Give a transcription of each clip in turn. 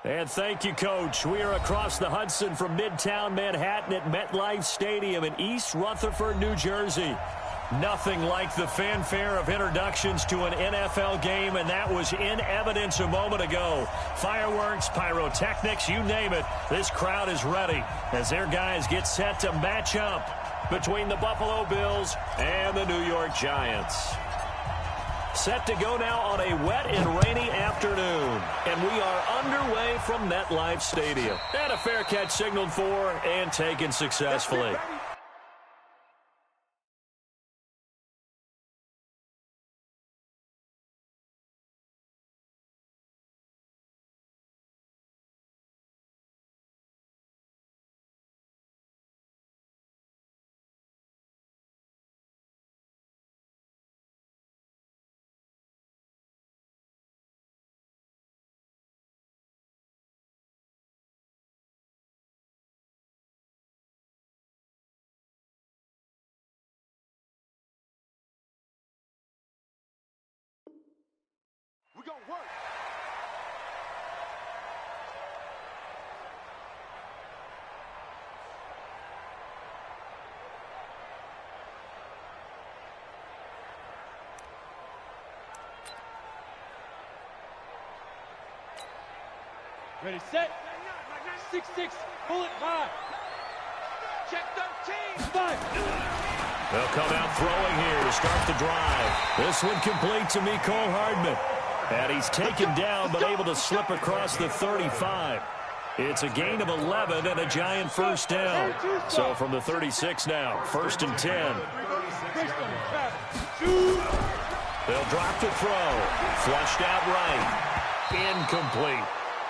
And thank you, Coach. We are across the Hudson from Midtown Manhattan at MetLife Stadium in East Rutherford, New Jersey. Nothing like the fanfare of introductions to an NFL game, and that was in evidence a moment ago. Fireworks, pyrotechnics, you name it. This crowd is ready as their guys get set to match up between the Buffalo Bills and the New York Giants. Set to go now on a wet and rainy afternoon. And we are underway from MetLife Stadium. And a fair catch signaled for and taken successfully. We're going to work. Ready, set. 6-6, pull it by. Check 13. 5. They'll come out throwing here to start the drive. This one complete to Mecole Hardman. And he's taken down but able to slip across the 35. It's a gain of 11 and a Giant first down. So from the 36 now, 1st and 10. They'll drop the throw. Flushed out right. Incomplete.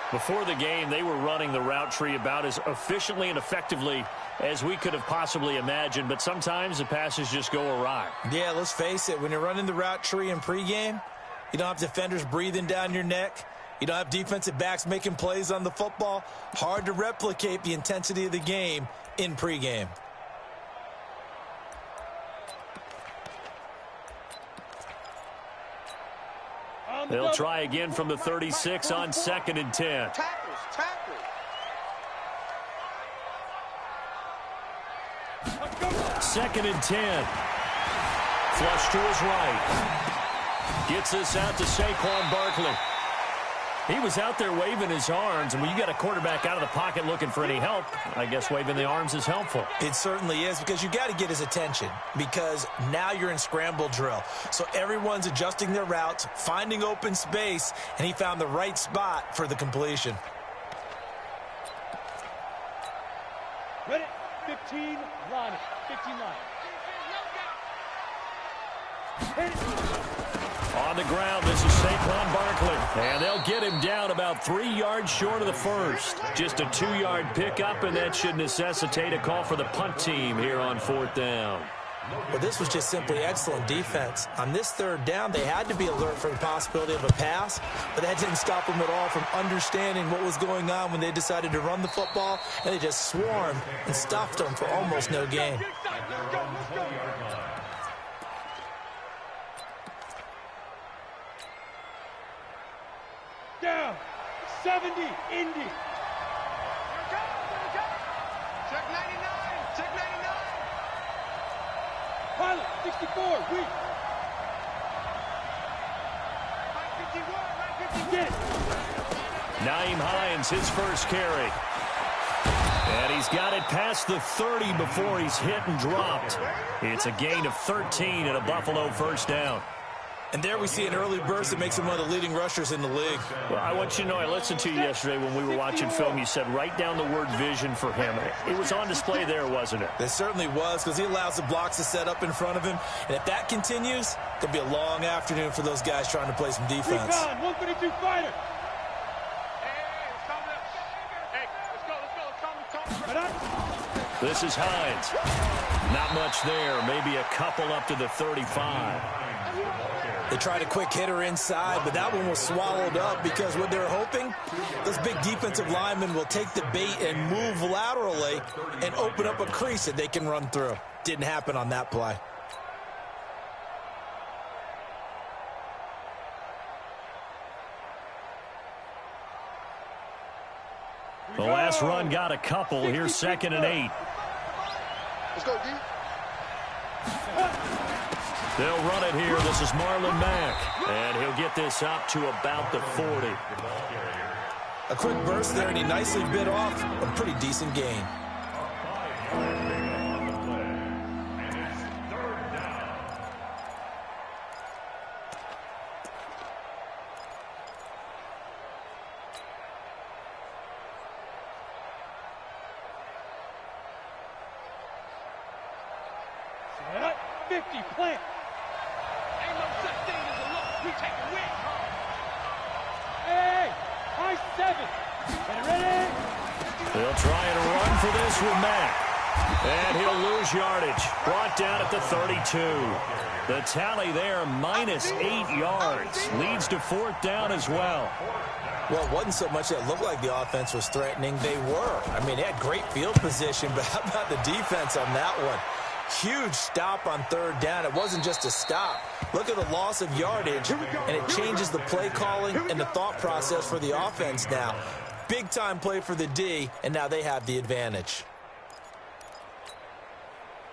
Before the game, they were running the route tree about as efficiently and effectively as we could have possibly imagined, but sometimes the passes just go awry. Yeah, let's face it. When you're running the route tree in pregame, you don't have defenders breathing down your neck. You don't have defensive backs making plays on the football. Hard to replicate the intensity of the game in pregame. They'll try again from the 36 on 2nd and 10. Second and 10. Flush to his right. Gets this out to Saquon Barkley. He was out there waving his arms, and when you got a quarterback out of the pocket looking for any help, I guess waving the arms is helpful. It certainly is, because you got to get his attention, because now you're in scramble drill. So everyone's adjusting their routes, finding open space, and he found the right spot for the completion. Ready? 15 line. 15 line. Hit it. On the ground, this is Saquon Barkley. And they'll get him down about 3 yards short of the first. Just a 2-yard pickup, and that should necessitate a call for the punt team here on 4th down. Well, this was just simply excellent defense. On this 3rd down, they had to be alert for the possibility of a pass, but that didn't stop them at all from understanding what was going on when they decided to run the football, and they just swarmed and stuffed them for almost no gain. Down. 70, Indy. Check 99. Check 99. Pilot, 64, weak. 951, 951. Get it. Nyheim Hines, his first carry. And he's got it past the 30 before he's hit and dropped. It's a gain of 13 and a Buffalo first down. And there we see an early burst that makes him one of the leading rushers in the league. Well, I want you to know, I listened to you yesterday when we were watching film. You said write down the word vision for him. It was on display there, wasn't it? It certainly was, because he allows the blocks to set up in front of him. And if that continues, it'll be a long afternoon for those guys trying to play some defense. 152 fighter. This is Hines. Not much there. Maybe a couple up to the 35. They tried a quick hitter inside, but that one was swallowed up because what they're hoping, those big defensive linemen will take the bait and move laterally and open up a crease that they can run through. Didn't happen on that play. The last run got a couple. Here's 2nd and 8. Let's go, D. They'll run it here. This is Marlon Mack. And he'll get this up to about the 40. A quick burst there, and he nicely bit off a pretty decent gain. Set. 50, plant. Ain't no such thing as a look. We take a win. Hey, high 7. Get ready. They'll try and run for this with Mack. And he'll lose yardage. Brought down at the 32. The tally there, minus 8 yards. Leads to 4th down as well. Well, it wasn't so much that it looked like the offense was threatening. They were. I mean, they had great field position, but how about the defense on that one? Huge stop on 3rd down. It wasn't just a stop. Look at the loss of yardage, and it changes the play calling and the thought process for the offense now. Big-time play for the D, and now they have the advantage.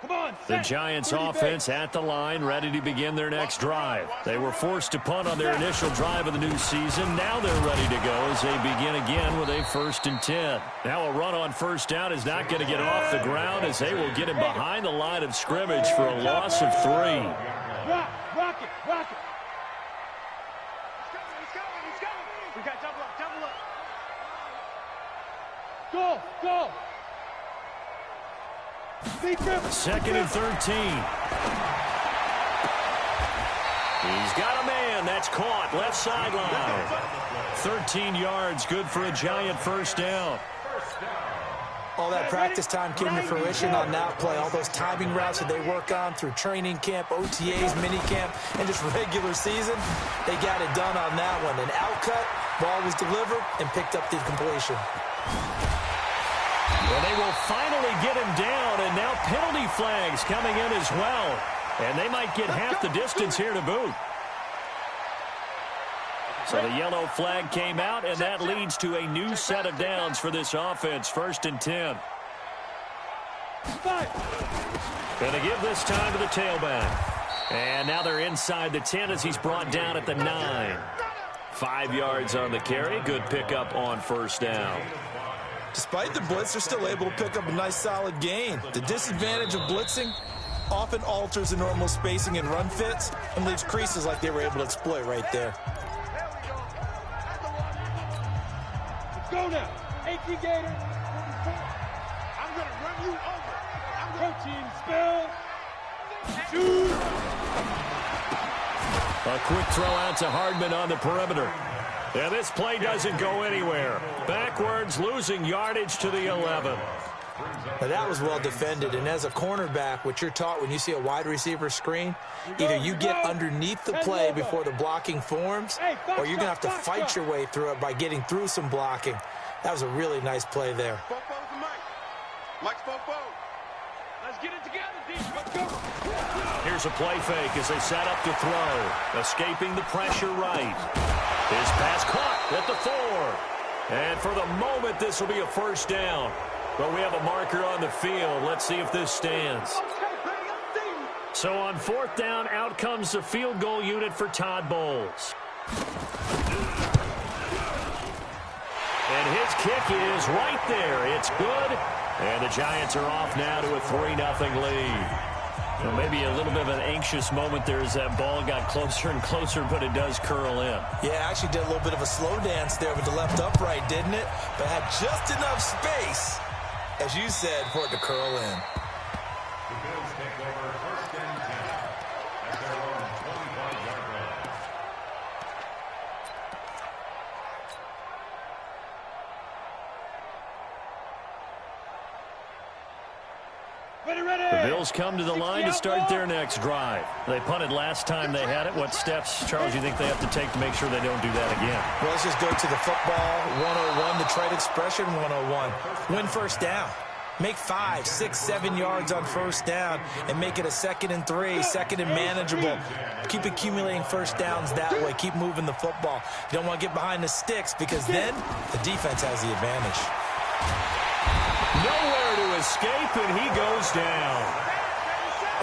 Come on, The Giants offense at the line, ready to begin their next drive. They were forced to punt on their initial drive of the new season. Now they're ready to go as they begin again with a 1st and 10. Now a run on 1st down is not going to get off the ground as they will get him behind the line of scrimmage for a loss of 3. Rock it. Let's go. We got double up. Go. 2nd and 13. He's got a man. That's caught. Left sideline. 13 yards. Good for a Giant 1st down. All that practice time came to fruition on that play. All those timing routes that they work on through training camp, OTAs, minicamp, and just regular season, they got it done on that one. An outcut, ball was delivered, and picked up the completion. Well, they will finally get him down, and now penalty flags coming in as well. And they might get half the distance here to boot. So the yellow flag came out, and that leads to a new set of downs for this offense. 1st and 10. Going to give this time to the tailback. And now they're inside the 10 as he's brought down at the 9. 5 yards on the carry. Good pickup on 1st down. Despite the blitz, they're still able to pick up a nice solid gain. The disadvantage of blitzing often alters the normal spacing and run fits and leaves creases like they were able to exploit right there. Let's go now. 18 Gator. I'm going to run you over. Protein spill. Shoot. A quick throw out to Hardman on the perimeter. And this play doesn't go anywhere. Backwards, losing yardage to the 11. Now that was well defended, and as a cornerback, what you're taught when you see a wide receiver screen, either you get underneath the play before the blocking forms, or you're going to have to fight your way through it by getting through some blocking. That was a really nice play there. Mike's let's get it together, D. Let's go. Here's a play fake as they set up to throw. Escaping the pressure right. His pass caught at the 4. And for the moment, this will be a 1st down. But we have a marker on the field. Let's see if this stands. So on 4th down, out comes the field goal unit for Todd Bowles. And his kick is right there. It's good. And the Giants are off now to a 3-0 lead. Well, maybe a little bit of an anxious moment there as that ball got closer and closer, but it does curl in. Yeah, actually did a little bit of a slow dance there with the left upright, didn't it? But had just enough space, as you said, for it to curl in. The Bills take over 1st and 10 at their own 25-yard line. The Bills come to the line to start their next drive. They punted last time they had it. What steps, Charles, you think they have to take to make sure they don't do that again? Well, let's just go to the football 101, the trade expression 101. Win 1st down. Make 5, 6, 7 yards on 1st down and make it a 2nd and 3, 2nd and manageable. Keep accumulating 1st downs that way. Keep moving the football. You don't want to get behind the sticks because then the defense has the advantage. Nowhere to escape, and he goes down.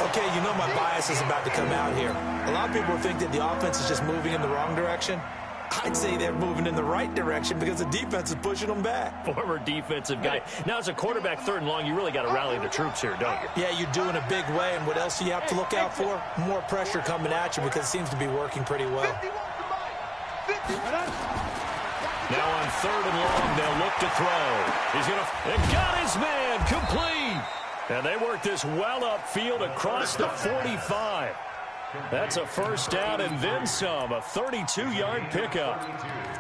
Okay, you know my bias is about to come out here. A lot of people think that the offense is just moving in the wrong direction. I'd say they're moving in the right direction because the defense is pushing them back. Former defensive guy. Now, as a quarterback, 3rd and long, you really got to rally the troops here, don't you? Yeah, you do in a big way. And what else do you have to look out for? More pressure coming at you because it seems to be working pretty well. Now on 3rd and long, they'll look to throw. He's going to... And got his man complete. And they work this well upfield across the 45. That's a first down and then some, a 32-yard pickup.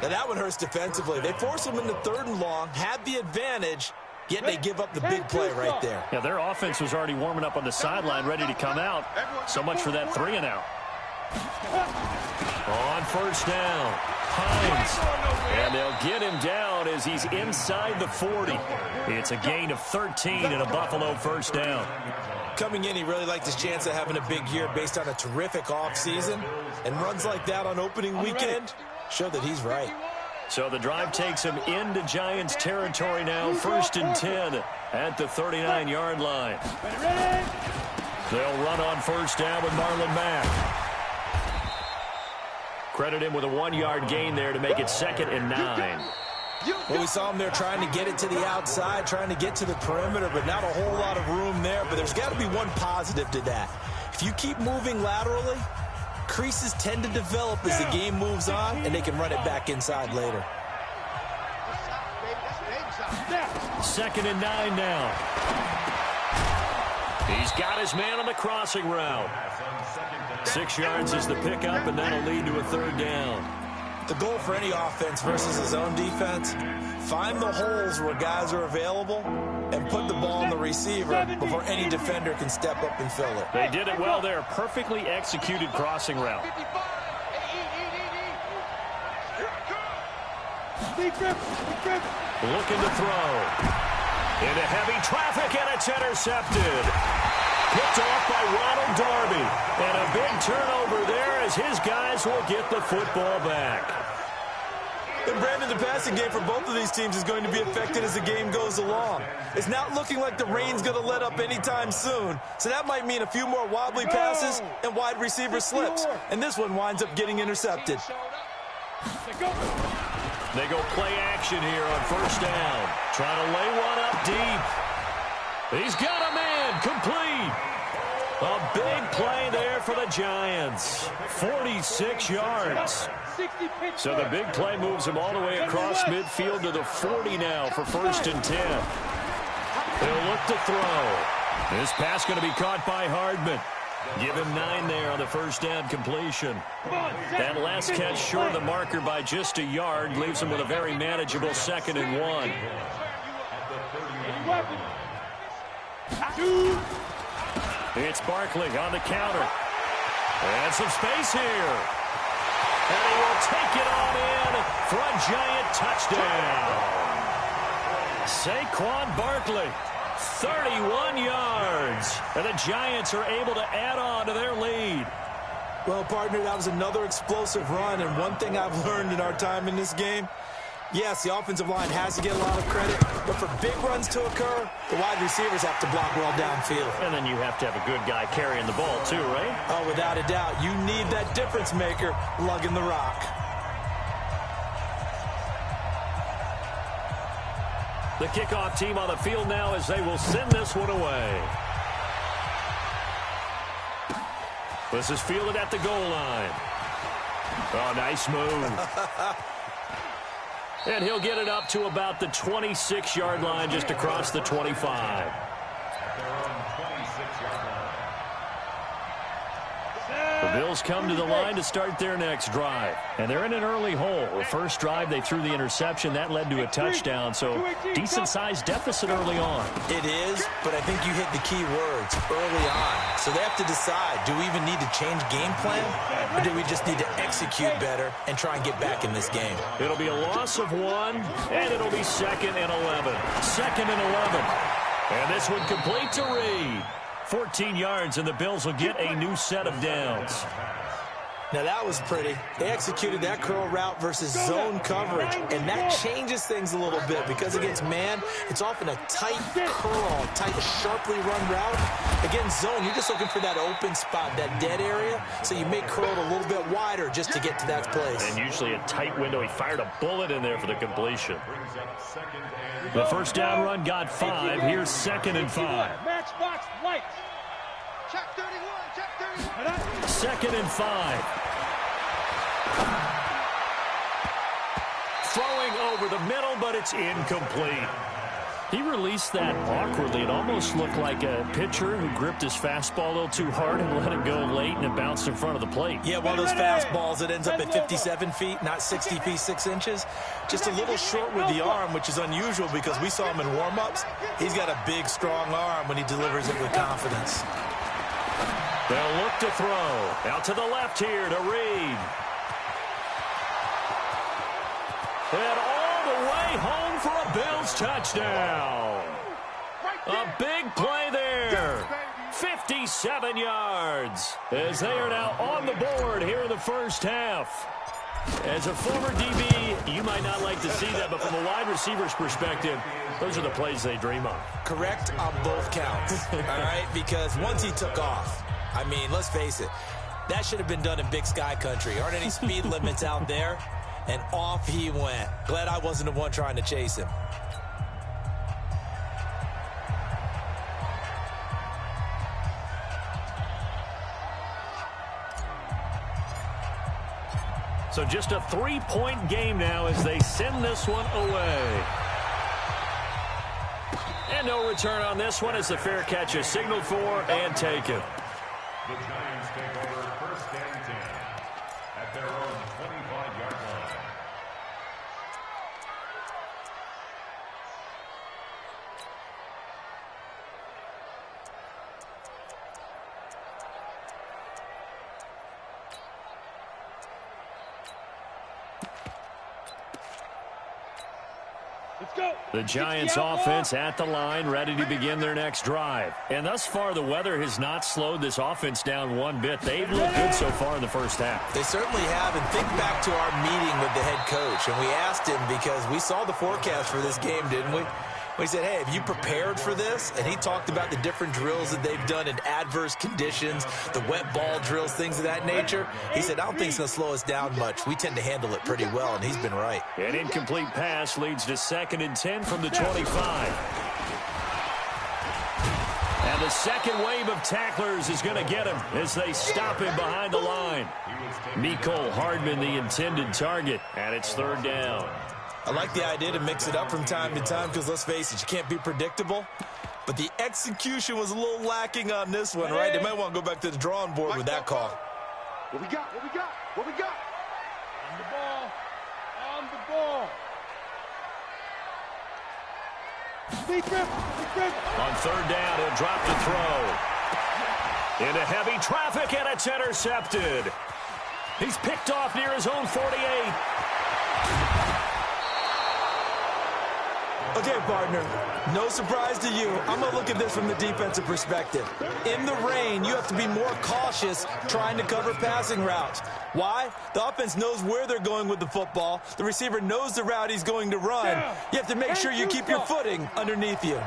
Now that one hurts defensively. They force them into 3rd and long, have the advantage, yet they give up the big play right there. Yeah, their offense was already warming up on the sideline, ready to come out. So much for that 3 and out. On first down, Hines. And they'll get him down as he's inside the 40. It's a gain of 13 and a Buffalo first down. Coming in, he really liked his chance of having a big year based on a terrific offseason. And runs like that on opening weekend show that he's right. So the drive takes him into Giants territory now. 1st and 10 at the 39-yard line. They'll run on first down with Marlon Mack. Credit him with a 1-yard gain there to make it 2nd and 9. Well, we saw him there trying to get it to the outside, trying to get to the perimeter, but not a whole lot of room there. But there's got to be one positive to that. If you keep moving laterally, creases tend to develop as the game moves on, and they can run it back inside later. 2nd and 9 now. He's got his man on the crossing route. 6 yards is the pickup, and that'll lead to a 3rd down. The goal for any offense versus his own defense, find the holes where guys are available and put the ball on the receiver before any defender can step up and fill it. They did it well there. Perfectly executed crossing route. Looking to throw. Into heavy traffic, and it's intercepted. Picked off by Ronald Darby. And a big turnover there as his guys will get the football back. And Brandon, the passing game for both of these teams is going to be affected as the game goes along. It's not looking like the rain's going to let up anytime soon. So that might mean a few more wobbly passes and wide receiver slips. And this one winds up getting intercepted. They go play action here on first down. Trying to lay one up deep. He's got a man complete. A big play there for the Giants. 46 yards. So the big play moves him all the way across midfield to the 40 now for 1st and 10. They'll look to throw. This pass going to be caught by Hardman. Give him 9 there on the first down completion. That last catch short of the marker by just a yard leaves him with a very manageable 2nd and 1. It's Barkley on the counter. And some space here. And he will take it on in for a Giant touchdown. Saquon Barkley, 31 yards. And the Giants are able to add on to their lead. Well, partner, that was another explosive run. And one thing I've learned in our time in this game, yes, the offensive line has to get a lot of credit, but for big runs to occur, the wide receivers have to block well downfield. And then you have to have a good guy carrying the ball too, right? Oh, without a doubt. You need that difference maker lugging the rock. The kickoff team on the field now as they will send this one away. This is fielded at the goal line. Oh, nice move. And he'll get it up to about the 26-yard line, just across the 25. The Bills come to the line to start their next drive. And they're in an early hole. The first drive, they threw the interception. That led to a touchdown, so decent-sized deficit early on. It is, but I think you hit the key words, early on. So they have to decide, do we even need to change game plan, or do we just need to execute better and try and get back in this game? It'll be a loss of 1, and it'll be 2nd and 11. 2nd and 11. And this one complete to Reed. 14 yards, and the Bills will get a new set of downs. Now that was pretty. They executed that curl route versus zone coverage, and that changes things a little bit because against man, it's often a tight curl, tight, sharply run route. Against zone, you're just looking for that open spot, that dead area, so you make curl a little bit wider just to get to that place. And usually a tight window. He fired a bullet in there for the completion. The first down run got 5. Here's 2nd and 5. Matchbox lights. Check 31, check 31. 2nd and 5. Throwing over the middle, but it's incomplete. He released that awkwardly. It almost looked like a pitcher who gripped his fastball a little too hard and let it go late, and it bounced in front of the plate. Yeah, one of those fastballs that ends up at 57 feet, not 60 feet, 6 inches. Just a little short with the arm, which is unusual because we saw him in warm-ups. He's got a big, strong arm when he delivers it with confidence. They'll look to throw. Out to the left here to Reed. And all the way home for a Bills touchdown. A big play there. 57 yards as they are now on the board here in the first half. As a former DB, you might not like to see that, but from a wide receiver's perspective, those are the plays they dream of. Correct on both counts, all right? Because once he took off, I mean, let's face it, that should have been done in Big Sky country. Aren't any speed limits out there? And off he went. Glad I wasn't the one trying to chase him. So just a 3-point game now as they send this one away. And no return on this one as the fair catch is signaled for and taken. The Giants take over 1st and 10 at their own 25-yard line. Let's go. The Giants offense at the line, ready to begin their next drive. And thus far, the weather has not slowed this offense down one bit. They've looked good so far in the first half. They certainly have. And think back to our meeting with the head coach. And we asked him because we saw the forecast for this game, didn't we? We said, hey, have you prepared for this? And he talked about the different drills that they've done in adverse conditions, the wet ball drills, things of that nature. He said, I don't think it's going to slow us down much. We tend to handle it pretty well, and he's been right. An incomplete pass leads to 2nd and 10 from the 25. And the second wave of tacklers is going to get him as they stop him behind the line. Mecole Hardman, the intended target, and it's 3rd down. I like the idea to mix it up from time to time because, let's face it, you can't be predictable. But the execution was a little lacking on this one, right? They might want to go back to the drawing board with that call. What we got? What we got? What we got? On the ball. On the ball. On 3rd down, he'll drop to throw. Into heavy traffic, and it's intercepted. He's picked off near his own 48. Okay, partner, no surprise to you. I'm going to look at this from the defensive perspective. In the rain, you have to be more cautious trying to cover passing routes. Why? The offense knows where they're going with the football. The receiver knows the route he's going to run. You have to make sure you keep your footing underneath you.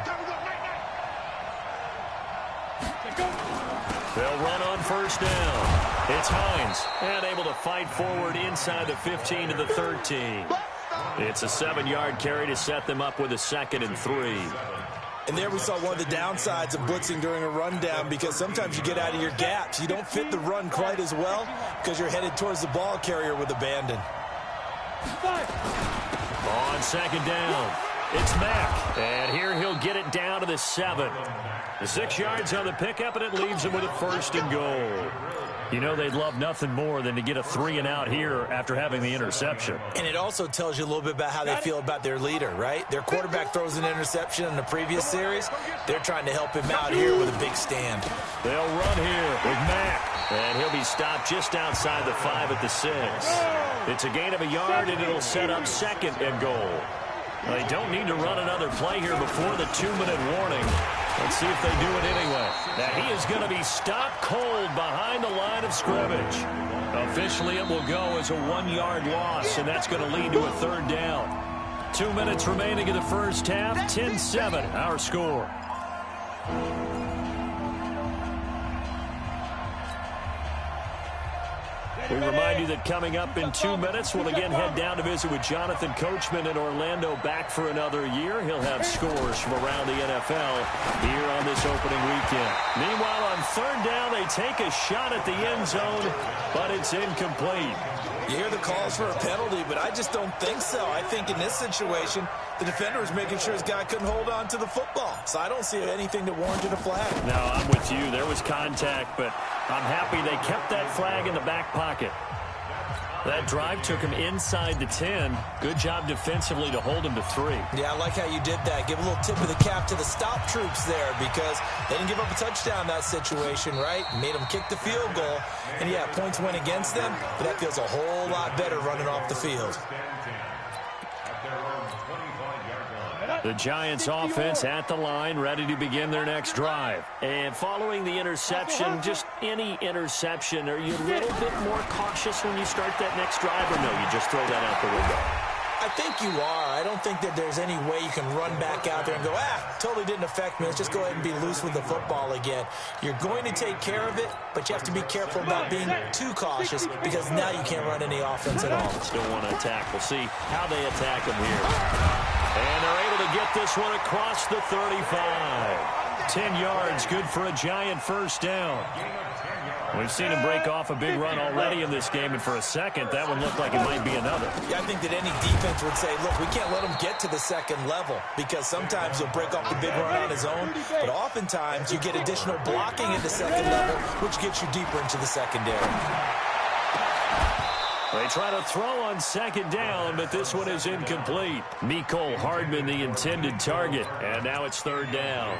They'll run on 1st down. It's Hines, and able to fight forward inside the 15 to the 13. It's a 7-yard carry to set them up with a 2nd and 3. And there we saw one of the downsides of blitzing during a rundown because sometimes you get out of your gaps. You don't fit the run quite as well because you're headed towards the ball carrier with abandon. On 2nd down, it's Mack. And here he'll get it down to the 7. The 6 yards on the pickup, and it leaves him with a 1st and goal. You know they'd love nothing more than to get a 3-and-out here after having the interception. And it also tells you a little bit about how they feel about their leader, right? Their quarterback throws an interception in the previous series. They're trying to help him out here with a big stand. They'll run here with Mack. And he'll be stopped just outside the 5 at the 6. It's a gain of a yard, and it'll set up 2nd and goal. They don't need to run another play here before the 2-minute warning. Let's see if they do it anyway. Now he is going to be stopped cold behind the line of scrimmage. Officially, it will go as a 1-yard loss, and that's going to lead to a third down. 2 minutes remaining in the first half. 10-7, our score. We remind you that coming up in 2 minutes, we'll again head down to visit with Jonathan Coachman in Orlando, back for another year. He'll have scores from around the NFL here on this opening weekend. Meanwhile, on third down, they take a shot at the end zone, but it's incomplete. You hear the calls for a penalty, but I just don't think so. I think in this situation, the defender was making sure his guy couldn't hold on to the football. So I don't see anything that warranted a flag. No, I'm with you. There was contact, but I'm happy they kept that flag in the back pocket. That drive took him inside the 10. Good job defensively to hold him to 3. Yeah, I like how you did that. Give a little tip of the cap to the stop troops there, because they didn't give up a touchdown in that situation, right? Made them kick the field goal. And, yeah, points went against them, but that feels a whole lot better running off the field. The Giants offense at the line, ready to begin their next drive. And following the interception, just any interception, are you a little bit more cautious when you start that next drive, or no, you just throw that out the window? I think you are. I don't think that there's any way you can run back out there and go, totally didn't affect me. Let's just go ahead and be loose with the football again. You're going to take care of it, but you have to be careful about being too cautious, because now you can't run any offense at all. Still want to attack. We'll see how they attack him here. And they're able to get this one across the 35. 10 yards, good for a Giant first down. We've seen him break off a big run already in this game, and for a second, that one looked like it might be another. Yeah, I think that any defense would say, look, we can't let him get to the second level, because sometimes he'll break off the big run on his own, but oftentimes you get additional blocking at the second level, which gets you deeper into the secondary. They try to throw on second down, but this one is incomplete. Mecole Hardman, the intended target, and now it's third down.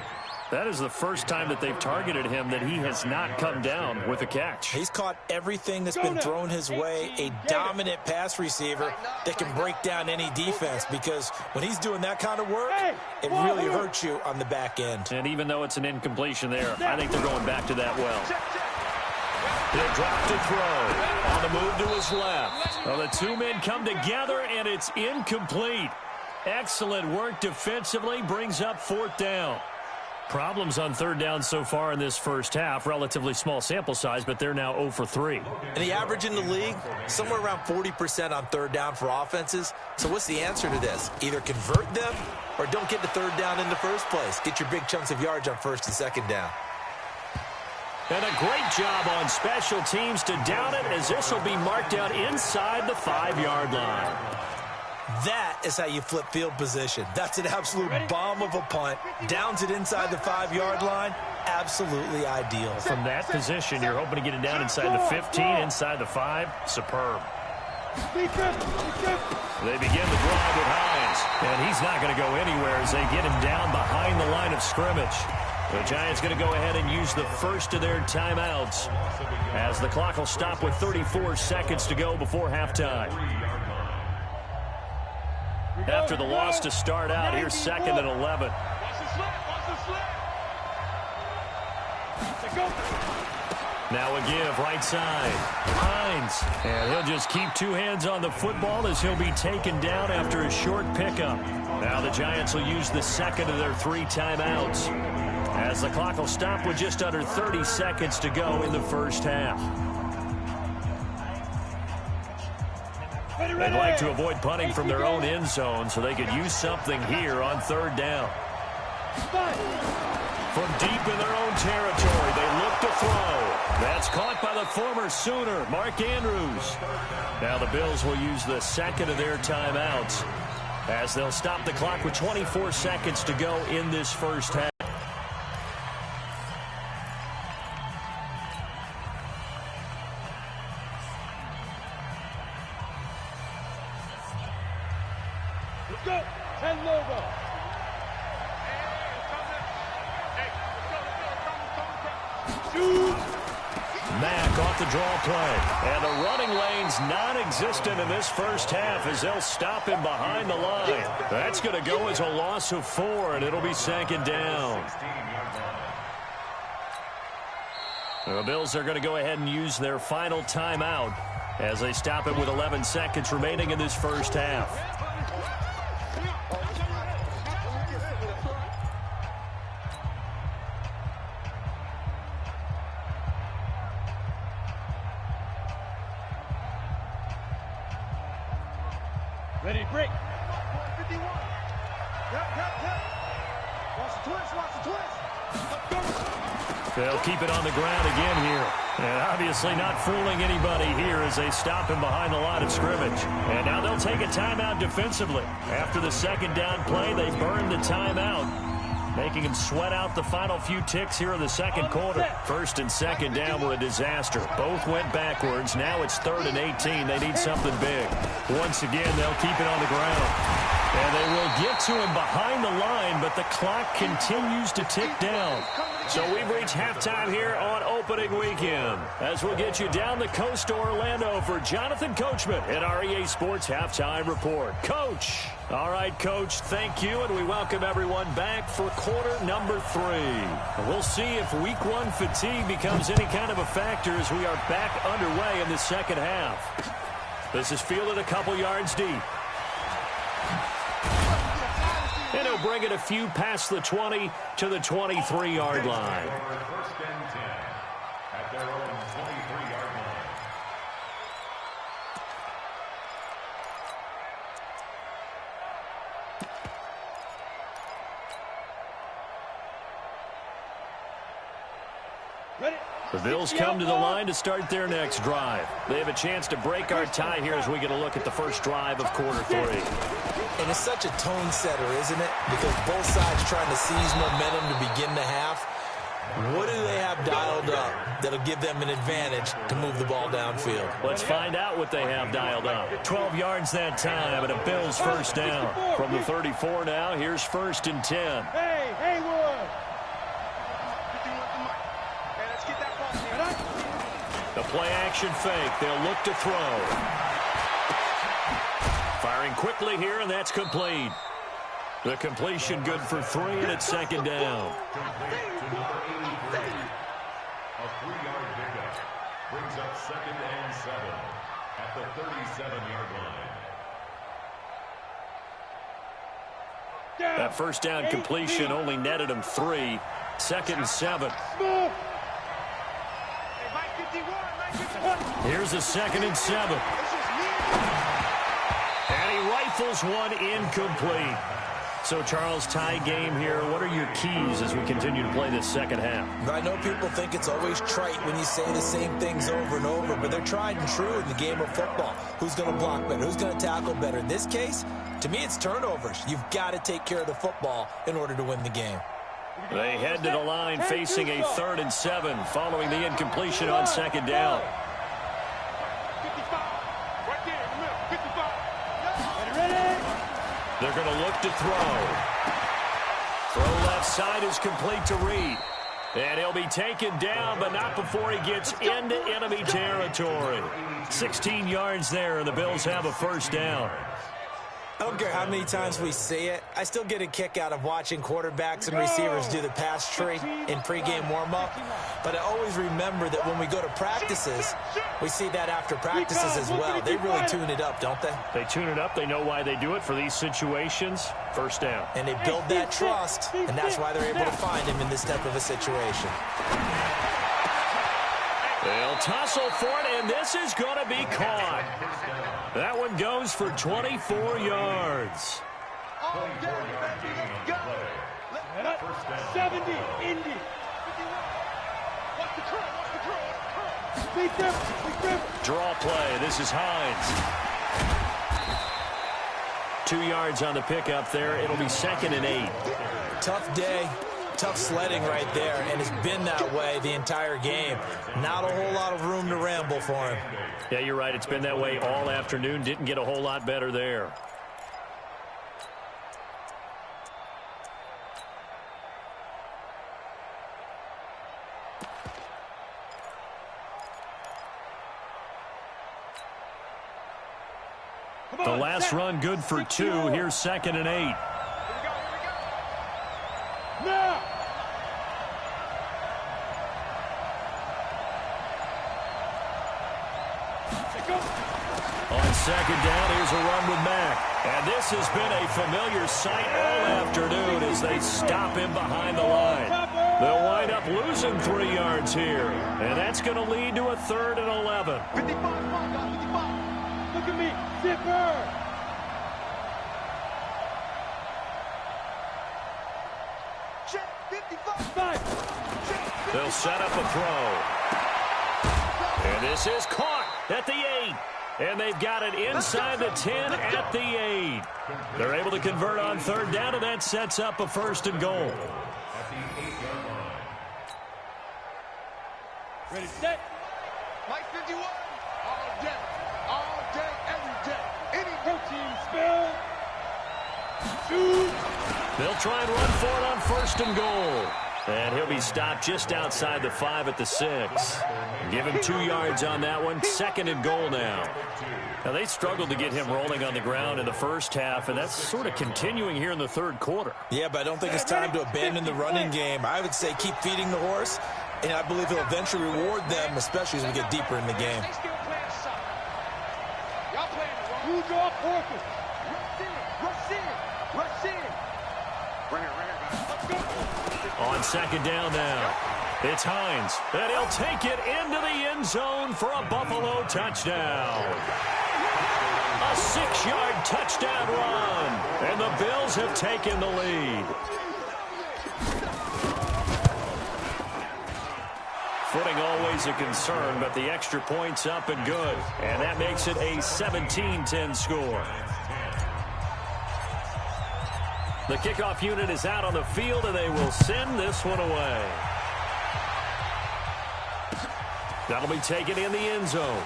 That is the first time that they've targeted him that he has not come down with a catch. He's caught everything that's been thrown his way, a dominant pass receiver that can break down any defense, because when he's doing that kind of work, it really hurts you on the back end. And even though it's an incompletion there, I think they're going back to that well. He'll drop to throw. On the move to his left. Well, the two men come together, and it's incomplete. Excellent work defensively, brings up fourth down. Problems on third down so far in this first half. Relatively small sample size, but they're now 0 for 3. And the average in the league, somewhere around 40% on third down for offenses. So what's the answer to this? Either convert them or don't get the third down in the first place. Get your big chunks of yards on first and second down. And a great job on special teams to down it, as this will be marked out inside the 5-yard line. That is how you flip field position. That's an absolute bomb of a punt. Downs it inside the 5-yard line. Absolutely ideal. From that position, you're hoping to get it down inside the 15, inside the 5. Superb. They begin the drive with Hines, and he's not going to go anywhere as they get him down behind the line of scrimmage. The Giants going to go ahead and use the first of their timeouts, as the clock will stop with 34 seconds to go before halftime. After the loss to start out, here's second and 11. Now a give, right side. Hines. And he'll just keep two hands on the football as he'll be taken down after a short pickup. Now the Giants will use the second of their 3 timeouts, as the clock will stop with just under 30 seconds to go in the first half. They'd like to avoid punting from their own end zone, so they could use something here on third down. From deep in their own territory, they look to throw. That's caught by the former Sooner, Mark Andrews. Now the Bills will use the second of their timeouts, as they'll stop the clock with 24 seconds to go in this first half. Let's go. 10 logo. Mack off the draw play. And the running lane's non-existent in this first half, as they'll stop him behind the line. That's going to go as a loss of 4, and it'll be second down. The Bills are going to go ahead and use their final timeout as they stop it with 11 seconds remaining in this first half. Ready, break. 51. Watch the twist, watch the twist. They'll keep it on the ground again here. And obviously not fooling anybody here as they stop him behind the line of scrimmage. And now they'll take a timeout defensively. After the second down play, they burn the timeout, making him sweat out the final few ticks here in the second quarter. First and second down were a disaster. Both went backwards. Now it's 3rd and 18. They need something big. Once again, they'll keep it on the ground. And they will get to him behind the line, but the clock continues to tick down. So we've reached halftime here on opening weekend. As we'll get you down the coast to Orlando for Jonathan Coachman at our EA Sports Halftime Report. Coach. All right, Coach, thank you, and we welcome everyone back for quarter number 3. We'll see if week 1 fatigue becomes any kind of a factor as we are back underway in the second half. This is fielded a couple yards deep. And he'll bring it a few past the 20 to the 23-yard line. First and 10 at their own 23-yard line. Ready. The Bills come to the line to start their next drive. They have a chance to break our tie here as we get a look at the first drive of quarter 3. And it's such a tone setter, isn't it? Because both sides trying to seize momentum to begin the half. What do they have dialed up that'll give them an advantage to move the ball downfield? Let's find out what they have dialed up. 12 yards that time and a Bills first down. From the 34 now, here's 1st and 10. Hey, Haywood. The play action fake. They'll look to throw. Firing quickly here, and that's complete. The completion good for 3, and it's second down. Complete to number 83. A 3-yard pickup brings up 2nd and 7 at the 37-yard line. That first down completion only netted him 3. 2nd and 7. Here's a 2nd and 7. And he rifles one incomplete. So, Charles, tie game here. What are your keys as we continue to play this second half? I know people think it's always trite when you say the same things over and over, but they're tried and true in the game of football. Who's going to block better? Who's going to tackle better? In this case, to me, it's turnovers. You've got to take care of the football in order to win the game. They head to the line facing a 3rd and 7 following the incompletion on second down. 55. Right there in the middle. 55. They're going to look to throw. Throw left side is complete to Reed. And he'll be taken down, but not before he gets into enemy territory. 16 yards there, and the Bills have a first down. I don't care how many times we see it. I still get a kick out of watching quarterbacks and receivers do the pass tree in pregame warm-up. But I always remember that when we go to practices, we see that after practices as well. They really tune it up, don't they? They tune it up. They know why they do it for these situations. First down. And they build that trust, and that's why they're able to find him in this type of a situation. They'll tussle for it, and this is going to be caught. That one goes for 24 yards. 24-yard gain on the play. First down. 70, Indy. 51. Watch the curl, watch the curl. Beat them, beat them. Draw play. This is Hines. 2 yards on the pickup there. It'll be 2nd and 8. Tough day. Tough sledding right there, and it's been that way the entire game. Not a whole lot of room to ramble for him. Yeah, you're right. It's been that way all afternoon. Didn't get a whole lot better there. The last run good for 2. Here's 2nd and 8. Now. second down, here's a run with Mack. And this has been a familiar sight all afternoon as they stop him behind the line. They'll wind up losing 3 yards here. And that's going to lead to a 3rd and 11. 55, come on, guys, 55. Look at me, zipper. Check, 55. They'll set up a throw. And this is caught at the 8. And they've got it inside the 10 at the 8. They're able to convert on 3rd down, and that sets up a 1st and goal. At the 8-yard line. Ready, set. Mike 51. All day, every day. Any protein spill. Shoot. They'll try and run for it on 1st and goal. And he'll be stopped just outside the 5 at the 6. Give him 2 yards on that one. 2nd and goal now. Now, they struggled to get him rolling on the ground in the first half, and that's sort of continuing here in the 3rd quarter. Yeah, but I don't think it's time to abandon the running game. I would say keep feeding the horse, and I believe he'll eventually reward them, especially as we get deeper in the game. Y'all playing it wrong. Who's off focus? Rush in. Bring it, guys. Let's go. On 2nd down now, it's Hines, and he'll take it into the end zone for a Buffalo touchdown. A 6-yard touchdown run, and the Bills have taken the lead. Footing always a concern, but the extra point's up and good, and that makes it a 17-10 score. The kickoff unit is out on the field, and they will send this one away. That'll be taken in the end zone.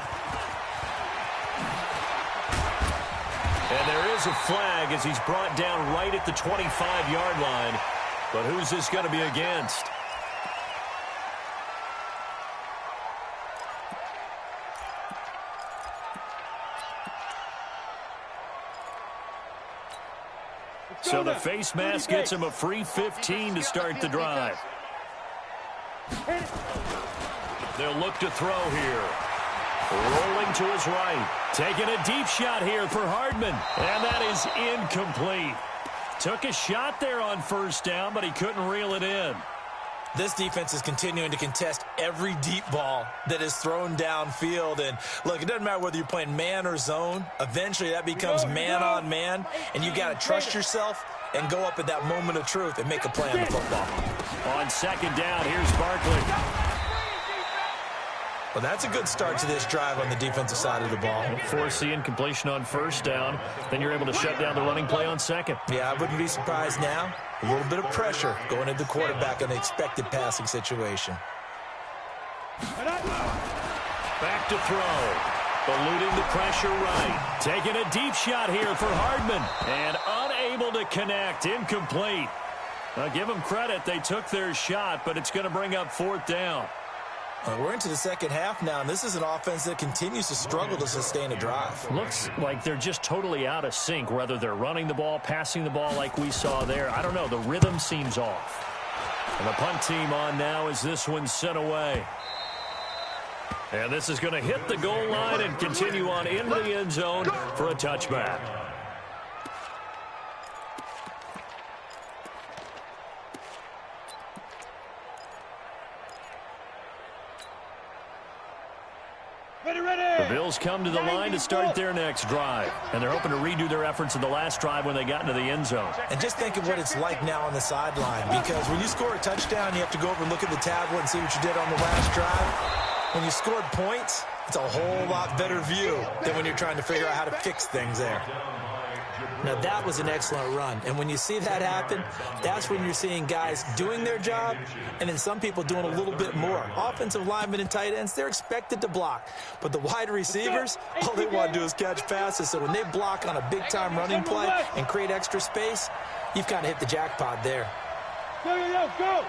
And there is a flag as he's brought down right at the 25-yard line. But who's this going to be against? So the face mask gets him a free 15 to start the drive. They'll look to throw here. Rolling to his right. Taking a deep shot here for Hardman. And that is incomplete. Took a shot there on 1st down, but he couldn't reel it in. This defense is continuing to contest every deep ball that is thrown downfield. And, look, it doesn't matter whether you're playing man or zone. Eventually, that becomes man-on-man, and you got to trust yourself and go up at that moment of truth and make a play on the football. On 2nd down, here's Barkley. Well, that's a good start to this drive on the defensive side of the ball. Force the incompletion on 1st down. Then you're able to shut down the running play on 2nd. Yeah, I wouldn't be surprised now. A little bit of pressure going into the quarterback in the expected passing situation. Back to throw. Eluding the pressure right. Taking a deep shot here for Hardman. And unable to connect. Incomplete. Now, give them credit. They took their shot, but it's going to bring up 4th down. We're into the 2nd half now, and this is an offense that continues to struggle to sustain a drive. Looks like they're just totally out of sync, whether they're running the ball, passing the ball like we saw there. I don't know. The rhythm seems off. And the punt team on now as this one's sent away. And this is going to hit the goal line and continue on into the end zone for a touchback. The Bills come to the line to start their next drive. And they're hoping to redo their efforts in the last drive when they got into the end zone. And just think of what it's like now on the sideline. Because when you score a touchdown, you have to go over and look at the tablet and see what you did on the last drive. When you scored points, it's a whole lot better view than when you're trying to figure out how to fix things there. Now, that was an excellent run. And when you see that happen, that's when you're seeing guys doing their job and then some people doing a little bit more. Offensive linemen and tight ends, they're expected to block. But the wide receivers, all they want to do is catch passes. So when they block on a big-time running play and create extra space, you've kind of hit the jackpot there. Go, go!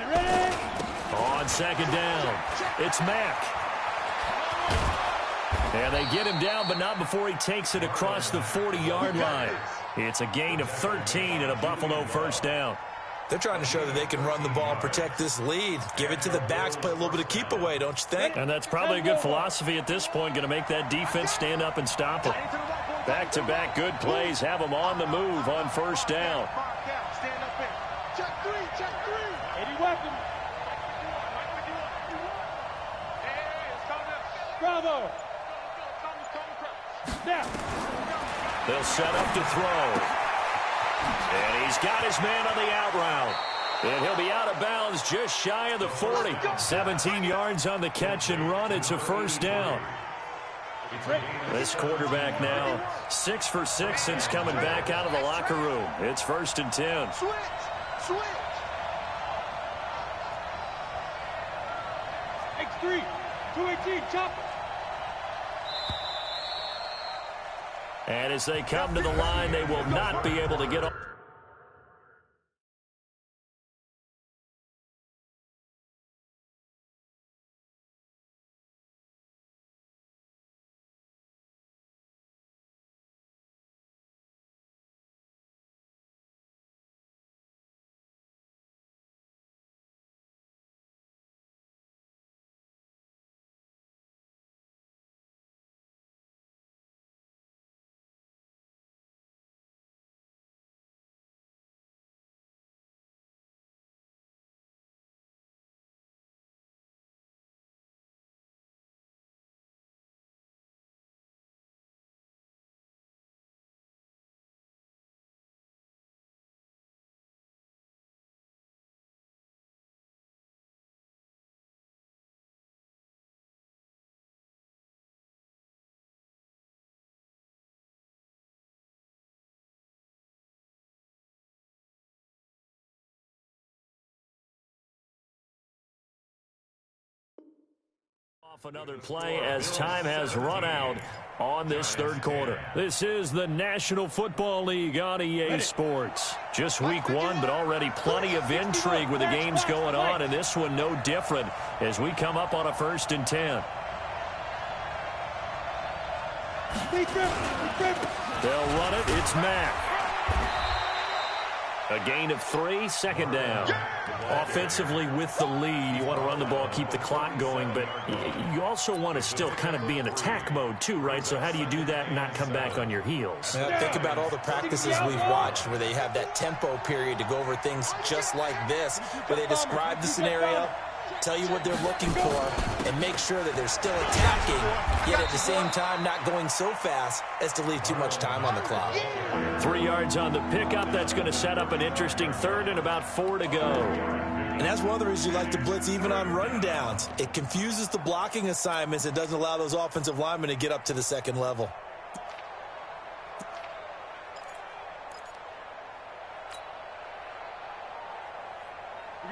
Ready? On 2nd down, it's Mack. And they get him down, but not before he takes it across the 40-yard line. It's a gain of 13 and a Buffalo 1st down. They're trying to show that they can run the ball and protect this lead. Give it to the backs, play a little bit of keep away, don't you think? And that's probably a good philosophy at this point, going to make that defense stand up and stop them. Back-to-back good plays have them on the move on first down. Check three. Eddie Welcome. Bravo. Now. They'll set up to throw. And he's got his man on the out route. And he'll be out of bounds just shy of the 40. 17 yards on the catch and run. It's a first down. This quarterback now 6 for 6 since coming back out of the locker room. It's 1st and 10. Switch. X3. 218. Chopper. And as they come to the line, they will not be able to get off. Off another play as time has run out on this third quarter. This is the National Football League on EA Sports. Just week 1, but already plenty of intrigue with the games going on, and this one no different as we come up on a 1st and 10. They'll run it. It's Mack. A gain of 3, 2nd down. Offensively with the lead, you want to run the ball, keep the clock going, but you also want to still kind of be in attack mode too, right? So how do you do that and not come back on your heels? Yeah, think about all the practices we've watched where they have that tempo period to go over things just like this, where they describe the scenario, tell you what they're looking for, and make sure that they're still attacking, yet at the same time not going so fast as to leave too much time on the clock. 3 yards on the pickup. That's going to set up an interesting 3rd and about 4 to go. And that's one of the reasons you like to blitz even on rundowns. It confuses the blocking assignments. It doesn't allow those offensive linemen to get up to the 2nd level.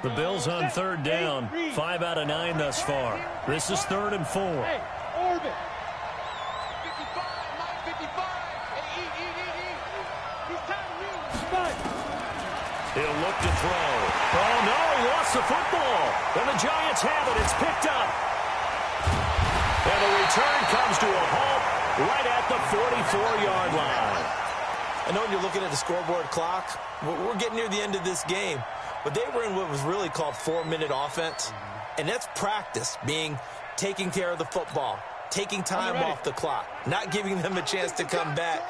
The Bills on 3rd down. 5 out of 9 thus far. This is 3rd and 4. Hey, Orbit. 55. He's time to read. He'll look to throw. Oh, no, he lost the football. And the Giants have it. It's picked up. And the return comes to a halt right at the 44-yard line. I know when you're looking at the scoreboard clock, we're getting near the end of this game. But they were in what was really called 4-minute offense. And that's practice, being taking care of the football, taking time off the clock, not giving them a chance to come back.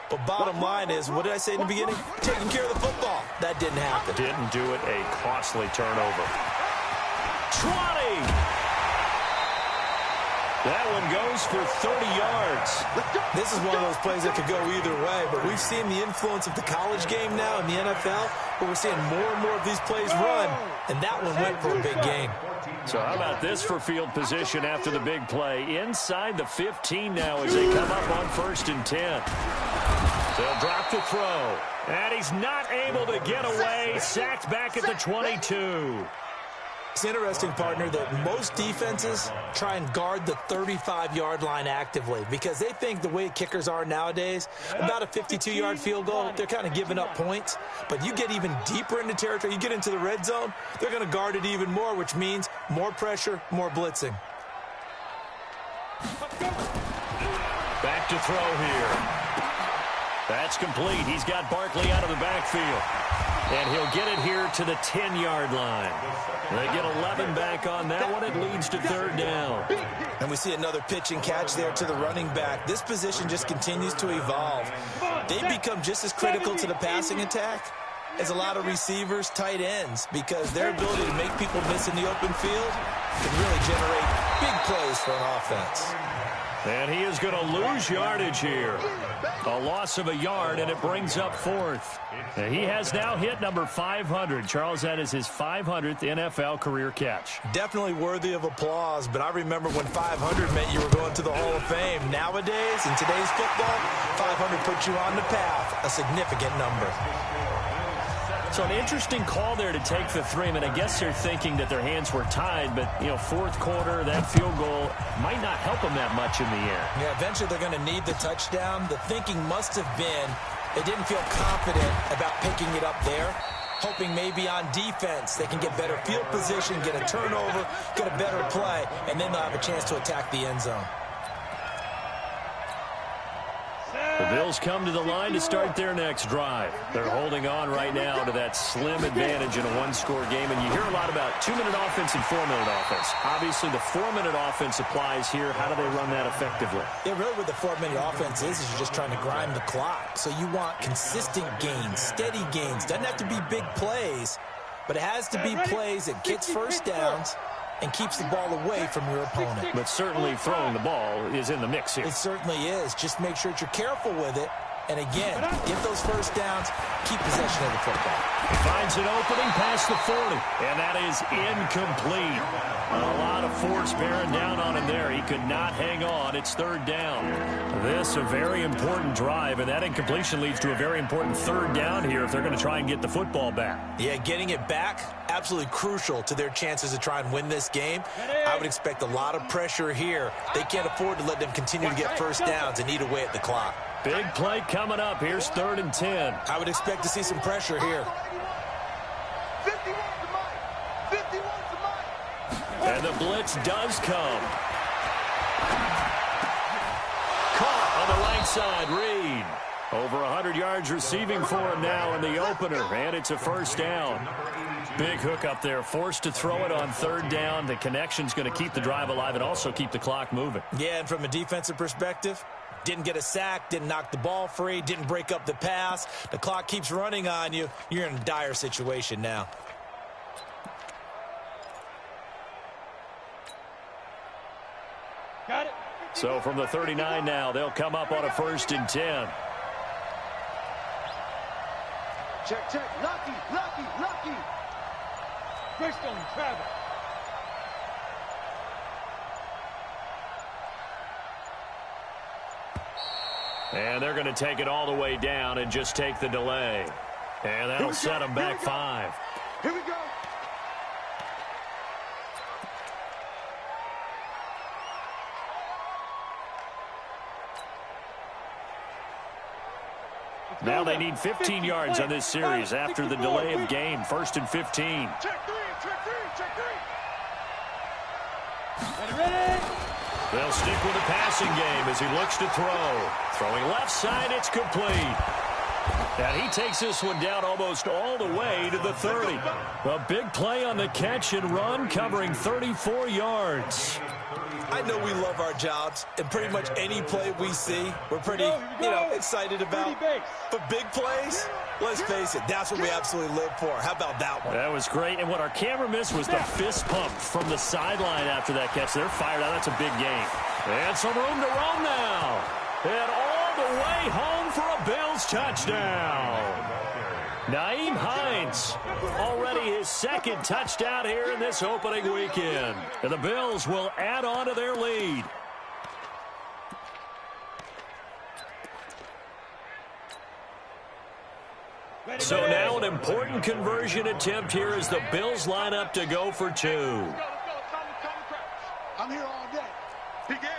But bottom line is, what did I say in the beginning? Taking care of the football. That didn't happen. Didn't do it. A costly turnover. 20. That one goes for 30 yards. This is one of those plays that could go either way, but we've seen the influence of the college game now in the NFL, where we're seeing more and more of these plays run, and that one went for a big gain. So how about this for field position after the big play? Inside the 15 now as they come up on 1st and 10. They'll drop to throw. And he's not able to get away. Sacked back at the 22. It's interesting, partner, that most defenses try and guard the 35-yard line actively because they think the way kickers are nowadays, about a 52-yard field goal, they're kind of giving up points. But you get even deeper into territory, you get into the red zone, they're going to guard it even more, which means more pressure, more blitzing. Back to throw here. That's complete. He's got Barkley out of the backfield. And he'll get it here to the 10-yard line. They get 11 back on that one. It leads to third down. And we see another pitch and catch there to the running back. This position just continues to evolve. They become just as critical to the passing attack as a lot of receivers, tight ends, because their ability to make people miss in the open field can really generate big plays for an offense. And he is going to lose yardage here. A loss of a yard, and it brings up fourth. And he has now hit number 500. Charles, that is his 500th NFL career catch. Definitely worthy of applause, but I remember when 500 meant you were going to the Hall of Fame. Nowadays, in today's football, 500 puts you on the path, a significant number. So an interesting call there to take the three. I mean, I guess they're thinking that their hands were tied, but, you know, fourth quarter, that field goal might not help them that much in the air. Yeah, eventually they're going to need the touchdown. The thinking must have been they didn't feel confident about picking it up there, hoping maybe on defense they can get better field position, get a turnover, get a better play, and then they'll have a chance to attack the end zone. The Bills come to the line to start their next drive. They're holding on right now to that slim advantage in a one-score game. And you hear a lot about 2-minute offense and 4-minute offense. Obviously, the 4-minute offense applies here. How do they run that effectively? Yeah, really what the 4-minute offense is you're just trying to grind the clock. So you want consistent gains, steady gains. Doesn't have to be big plays, but it has to be plays that gets first downs and keeps the ball away from your opponent. But certainly throwing the ball is in the mix here. It certainly is. Just make sure that you're careful with it. And again, get those first downs, keep possession of the football. He finds an opening past the 40, and that is incomplete. A lot of force bearing down on him there. He could not hang on. It's third down. This a very important drive, and that incompletion leads to a very important third down here if they're going to try and get the football back. Yeah, getting it back, absolutely crucial to their chances to try and win this game. I would expect a lot of pressure here. They can't afford to let them continue to get first downs and eat away at the clock. Big play coming up. Here's 3rd and 10. I would expect to see some pressure here. 51's the mic. 51's the mic. And the blitz does come. Caught on the right side, Reed. Over 100 yards receiving for him now in the opener, and it's a first down. Big hook up there, forced to throw it on 3rd down. The connection's going to keep the drive alive and also keep the clock moving. Yeah, and from a defensive perspective, didn't get a sack, didn't knock the ball free, didn't break up the pass. The clock keeps running on you. You're in a dire situation now. Got it. So from the 39 now, they'll come up on a 1st and 10. Check. Lucky. Greystone, Travis. And they're going to take it all the way down and just take the delay. And that'll set them back 5. Here we go. Now they need 15 yards on this series after the delay of game. 1st and 15. Check three. Ready. They'll stick with the passing game as he looks to throw. Throwing left side, it's complete. And he takes this one down almost all the way to the 30. A big play on the catch and run, covering 34 yards. I know we love our jobs, and pretty much any play we see, we're pretty, excited about. But big plays, let's face it, that's what we absolutely live for. How about that one? That was great, and what our camera missed was the fist pump from the sideline after that catch. They're fired out. That's a big game. And some room to roam now. And all the way home for a Bills touchdown. Nyheim Hines, already his 2nd touchdown here in this opening weekend. And the Bills will add on to their lead. So now an important conversion attempt here as the Bills line up to go for 2. I'm here all day. Begin.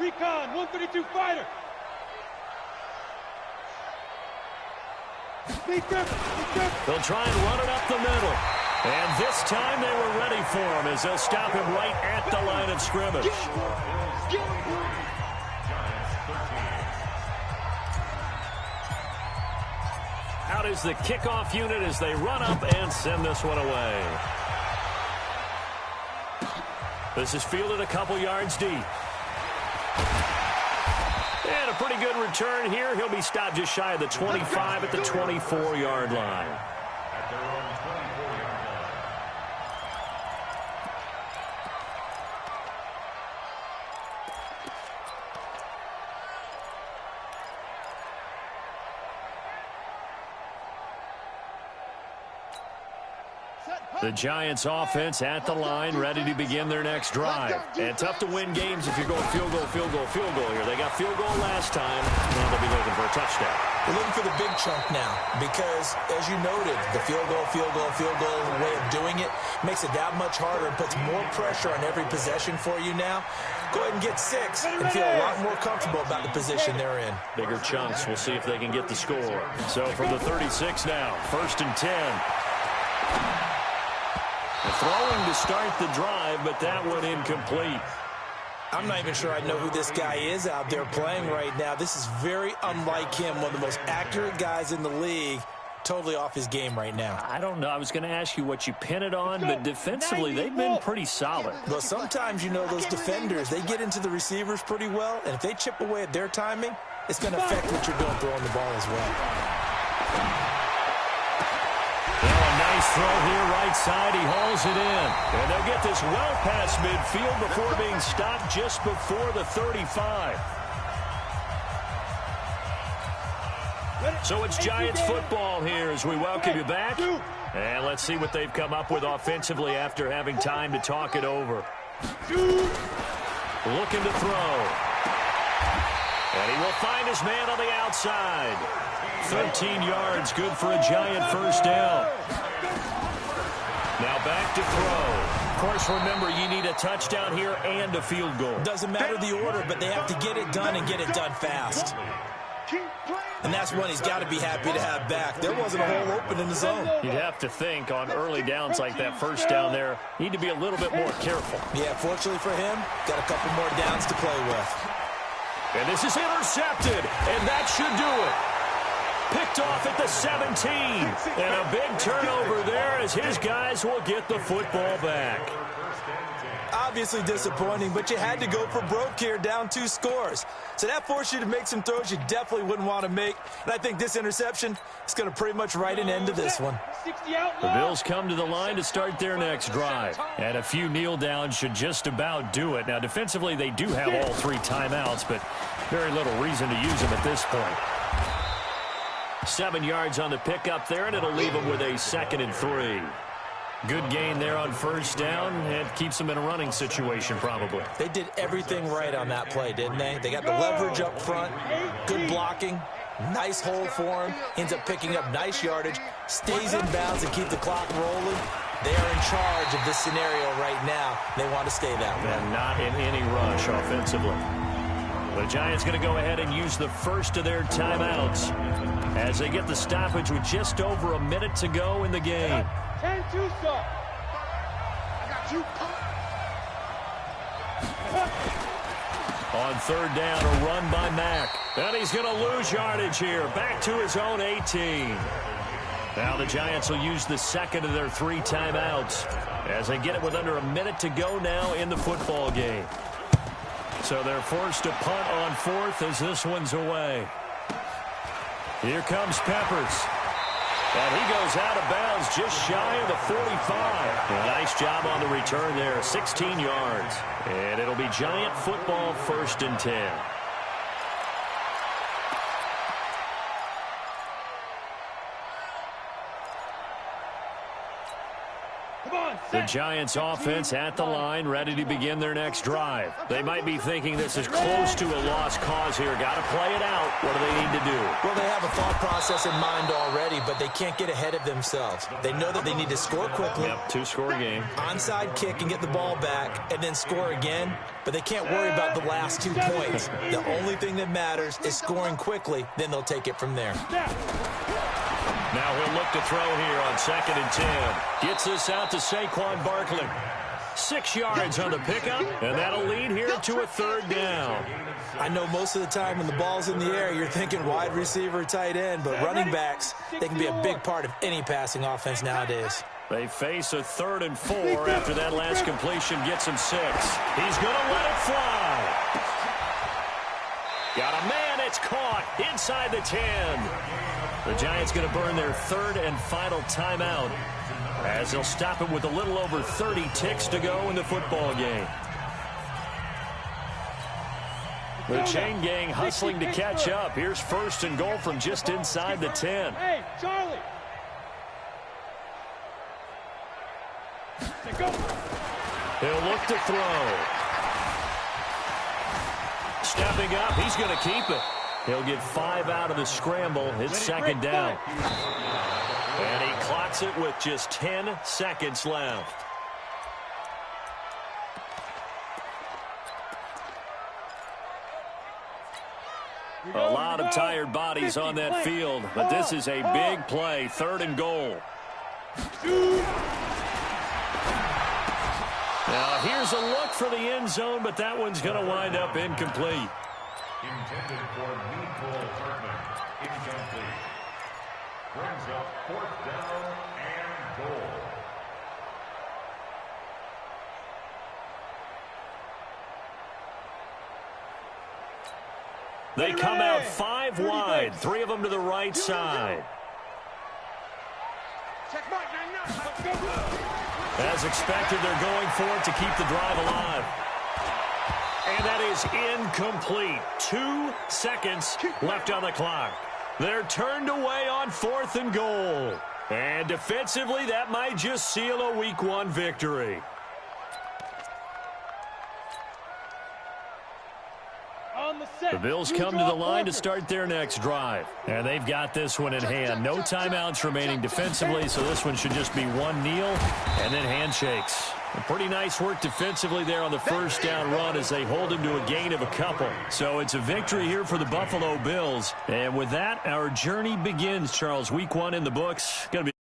Recon, 132 fighter. They'll try and run it up the middle. And this time they were ready for him as they'll stop him right at the line of scrimmage. out as the kickoff unit as they run up and send this one away. This is fielded a couple yards deep. And a pretty good return here. He'll be stopped just shy of the 25 at the 24-yard line. At their own 24-yard line. The Giants offense at the line, ready to begin their next drive. And tough to win games if you're going field goal, field goal, field goal here. They got field goal last time. Now they'll be looking for a touchdown. We're looking for the big chunk now because, as you noted, the field goal way of doing it makes it that much harder and puts more pressure on every possession for you now. Go ahead and get 6 and feel a lot more comfortable about the position they're in. Bigger chunks. We'll see if they can get the score. So from the 36 now, 1st and 10. Throwing to start the drive, but that one incomplete. I'm not even sure I know who this guy is out there playing right now. This is very unlike him, one of the most accurate guys in the league. Totally off his game right now. I don't know. I was going to ask you what you pin it on, but defensively, they've been pretty solid. Well, sometimes, you know, those defenders, they get into the receivers pretty well, and if they chip away at their timing, it's going to affect what you're doing throwing the ball as well. Nice throw here, right side. He hauls it in. And they'll get this well past midfield before being stopped just before the 35. So it's Giants football here as we welcome you back. And let's see what they've come up with offensively after having time to talk it over. Looking to throw. And he will find his man on the outside. 13 yards, good for a Giant first down. Now back to throw. Of course, remember, you need a touchdown here and a field goal. Doesn't matter the order, but they have to get it done and get it done fast. And that's one he's got to be happy to have back. There wasn't a hole open in the zone. You'd have to think on early downs like that first down there, need to be a little bit more careful. Yeah, fortunately for him, got a couple more downs to play with. And this is intercepted, and that should do it. Picked off at the 17. And a big turnover there as his guys will get the football back. Obviously disappointing, but you had to go for broke here, down 2 scores. So that forced you to make some throws you definitely wouldn't want to make. And I think this interception is going to pretty much write an end to this one. The Bills come to the line to start their next drive. And a few kneel downs should just about do it. Now, defensively, they do have all 3 timeouts, but very little reason to use them at this point. 7 yards on the pickup there, and it'll leave them with a 2nd and 3. Good gain there on first down, and keeps them in a running situation probably. They did everything right on that play, didn't they? They got the leverage up front, good blocking, nice hole for him, ends up picking up nice yardage, stays in bounds and keep the clock rolling. They are in charge of this scenario right now. They want to stay that way. And not in any rush offensively. The Giants going to go ahead and use the first of their timeouts as they get the stoppage with just over a minute to go in the game. 10-2, sir. I got you. On third down, a run by Mack. And he's going to lose yardage here. Back to his own 18. Now the Giants will use the 2nd of their 3 timeouts as they get it with under a minute to go now in the football game. So they're forced to punt on 4th as this one's away. Here comes Peppers. And he goes out of bounds just shy of the 45. A nice job on the return there, 16 yards. And it'll be Giant football 1st and 10. The Giants offense at the line, ready to begin their next drive. They might be thinking this is close to a lost cause here. Got to play it out. What do they need to do? Well, they have a thought process in mind already, but they can't get ahead of themselves. They know that they need to score quickly. Yep, 2-score game. Onside kick and get the ball back, and then score again. But they can't worry about the last 2 points. The only thing that matters is scoring quickly. Then they'll take it from there. Now he'll look to throw here on 2nd and 10. Gets this out to Saquon Barkley. 6 yards on the pickup, and that'll lead here to a 3rd down. I know most of the time when the ball's in the air, you're thinking wide receiver, tight end, but running backs, they can be a big part of any passing offense nowadays. They face a 3rd and 4 after that last completion gets him 6. He's going to let it fly. Got a man. It's caught inside the 10. The Giants going to burn their 3rd and final timeout as they'll stop it with a little over 30 ticks to go in the football game. The chain gang hustling to catch up. Here's 1st and goal from just inside the 10. Hey, Charlie. He'll look to throw. Stepping up, he's going to keep it. He'll get 5 out of the scramble. It's 2nd down. And he clocks it with just 10 seconds left. A lot of tired bodies on that field, but this is a big play, 3rd and goal. Now, here's a look for the end zone, but that one's going to wind up incomplete. Intended for Nicole Hartman. Incomplete. Brings up 4th down and goal. They come out 5 wide, 3 of them to the right side. As expected, they're going for it to keep the drive alive. And that is incomplete. 2 seconds left on the clock. They're turned away on 4th and goal. And defensively, that might just seal a Week 1 victory. The Bills come to the line to start their next drive. And they've got this one in hand. No timeouts remaining defensively, so this one should just be one kneel and then handshakes. A pretty nice work defensively there on the 1st down run as they hold him to a gain of a couple. So it's a victory here for the Buffalo Bills. And with that, our journey begins, Charles. Week 1 in the books. Gonna be